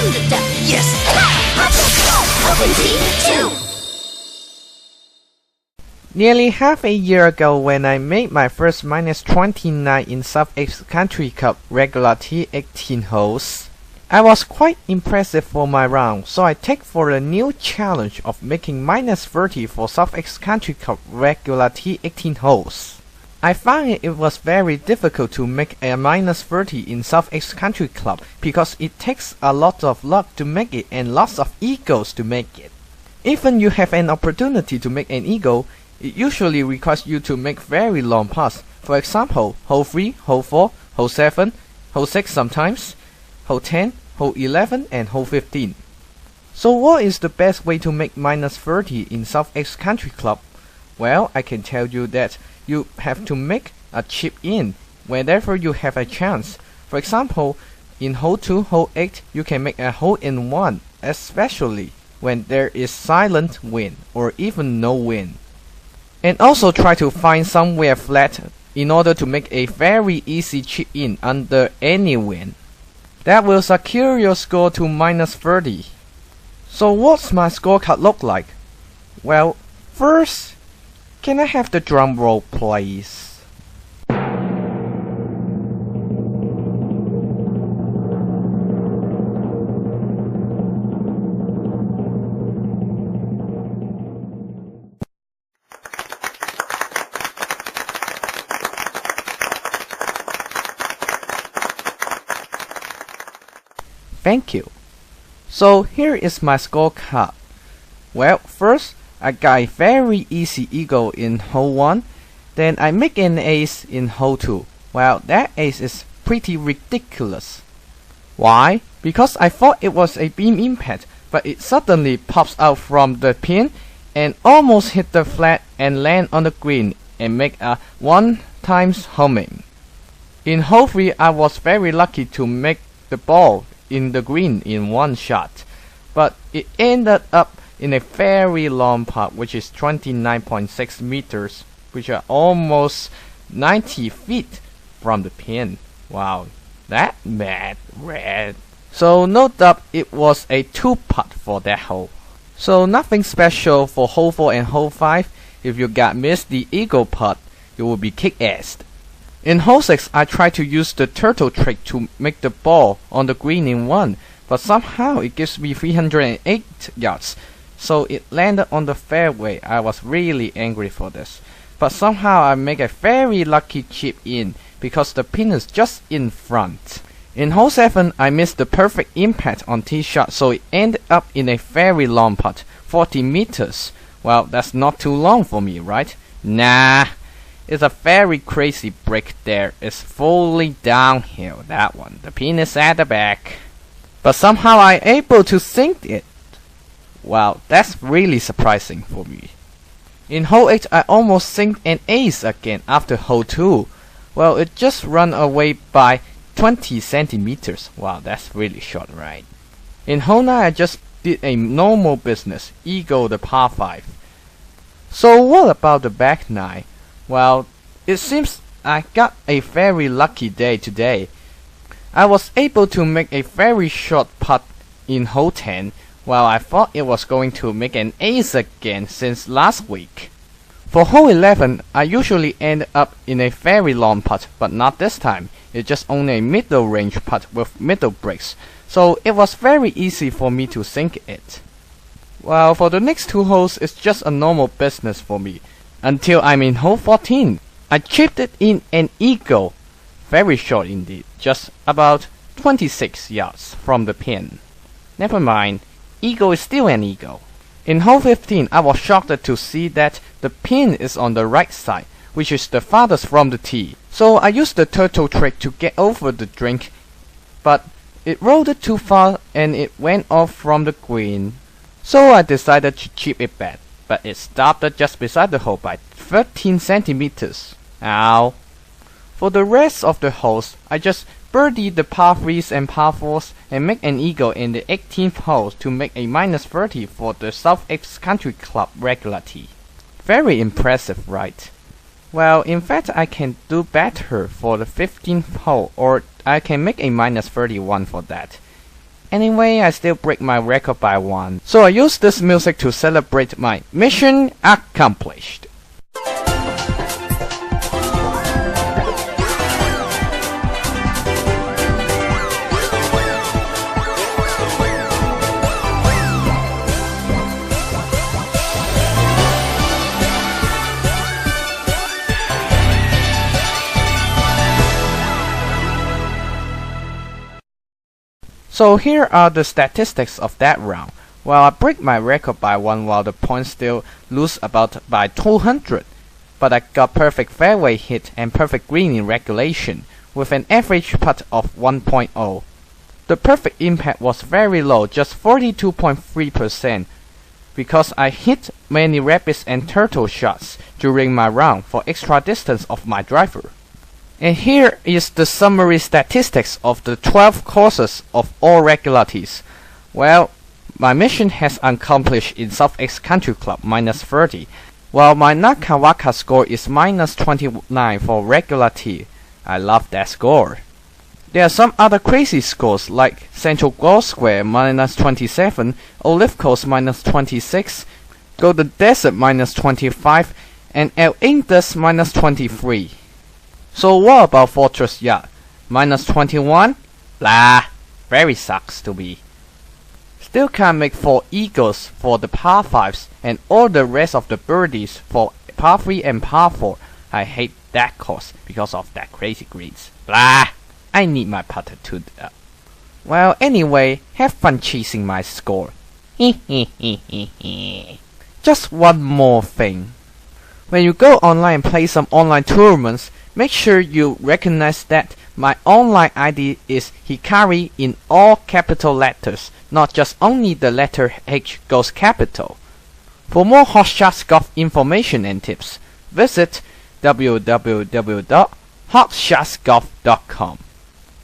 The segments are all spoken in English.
Yes! P2! Nearly half a year ago when I made my first -29 in South East Country Cup regular T18 holes, I was quite impressive for my round, so I take for a new challenge of making -30 for South East Country Cup regular T18 holes. I found it was very difficult to make a -30 in South East Country Club because it takes a lot of luck to make it and lots of egos to make it. Even you have an opportunity to make an eagle, it usually requires you to make very long putts. For example, hole 3, hole 4, hole 7, hole 6 sometimes, hole 10, hole 11 and hole 15. So what is the best way to make -30 in South East Country Club? Well, I can tell you that you have to make a chip in whenever you have a chance. For example, in hole 2, hole 8, you can make a hole in 1, especially when there is silent wind or even no wind. And also try to find somewhere flat in order to make a very easy chip in under any wind. That will secure your score to -30. So what's my scorecard look like? Well, first, can I have the drum roll please? Thank you. So here is my scorecard. Well, first I got a very easy eagle in hole 1, then I make an ace in hole 2. Well, that ace is pretty ridiculous. Why? Because I thought it was a beam impact, but it suddenly pops out from the pin and almost hit the flat and land on the green and make a 1 times homing. In hole 3, I was very lucky to make the ball in the green in 1 shot, but it ended up in a very long putt, which is 29.6 meters, which are almost 90 feet from the pin. Wow, that mad red. So no doubt it was a 2 putt for that hole. So nothing special for hole 4 and hole 5. If you got missed the eagle putt, you will be kick-assed. In hole 6, I tried to use the turtle trick to make the ball on the green in 1, but somehow it gives me 308 yards, so it landed on the fairway. I was really angry for this, but somehow I make a very lucky chip in because the pin is just in front. In hole 7, I missed the perfect impact on tee shot, so it ended up in a very long putt, 40 meters. Well, that's not too long for me, right? Nah. It's a very crazy break there. It's fully downhill, that one. The pin is at the back. But somehow I able to sink it. Wow, that's really surprising for me. In hole 8, I almost sinked an ace again after hole 2. Well, it just ran away by 20 centimeters. Wow, that's really short, right? In hole 9, I just did a normal business, eagle the par 5. So what about the back 9? Well, it seems I got a very lucky day today. I was able to make a very short putt in hole 10, while I thought it was going to make an ace again since last week. For hole 11, I usually end up in a very long putt, but not this time. It's just only a middle range putt with middle breaks, so it was very easy for me to sink it. Well, for the next 2 holes, it's just a normal business for me. Until I'm in hole 14. I chipped it in an eagle. Very short indeed, just about 26 yards from the pin. Never mind, eagle is still an eagle. In hole 15, I was shocked to see that the pin is on the right side, which is the farthest from the tee. So I used the turtle trick to get over the drink, but it rolled it too far and it went off from the green. So I decided to chip it back, but it stopped just beside the hole by 13 centimeters. Ow. For the rest of the holes, I just birdied the par 3s and par 4s and make an eagle in the 18th hole to make a -30 for the South East Country Club regular tee. Very impressive, right? Well, in fact, I can do better for the 15th hole, or I can make a -31 for that. Anyway, I still break my record by 1. So I use this music to celebrate my mission accomplished. So here are the statistics of that round. Well, I break my record by 1 while the points still lose about by 200. But I got perfect fairway hit and perfect green in regulation, with an average putt of 1.0. The perfect impact was very low, just 42.3%, because I hit many rapids and turtle shots during my round for extra distance of my driver. And here is the summary statistics of the 12 courses of all regularities. Well, my mission has accomplished in Southeast Country Club -30, while my Nakawaka score is -29 for regularity. I love that score. There are some other crazy scores like Central Golf Square -27, Olive Coast -26, Golden Desert -25, and El Indus -23. So what about Fortress Yacht? -21? Blah, very sucks to me. Still can't make 4 eagles for the par 5s and all the rest of the birdies for par 3 and par 4. I hate that course because of that crazy greens. Blah, I need my putter to Well, anyway, have fun chasing my score. Just one more thing. When you go online and play some online tournaments, make sure you recognize that my online ID is Hikari in all capital letters, not just only the letter H goes capital. For more Hot Shots Golf information and tips, visit www.hotshotsgolf.com.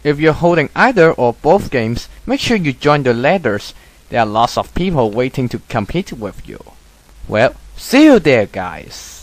If you're holding either or both games, make sure you join the ladders. There are lots of people waiting to compete with you. Well, see you there, guys.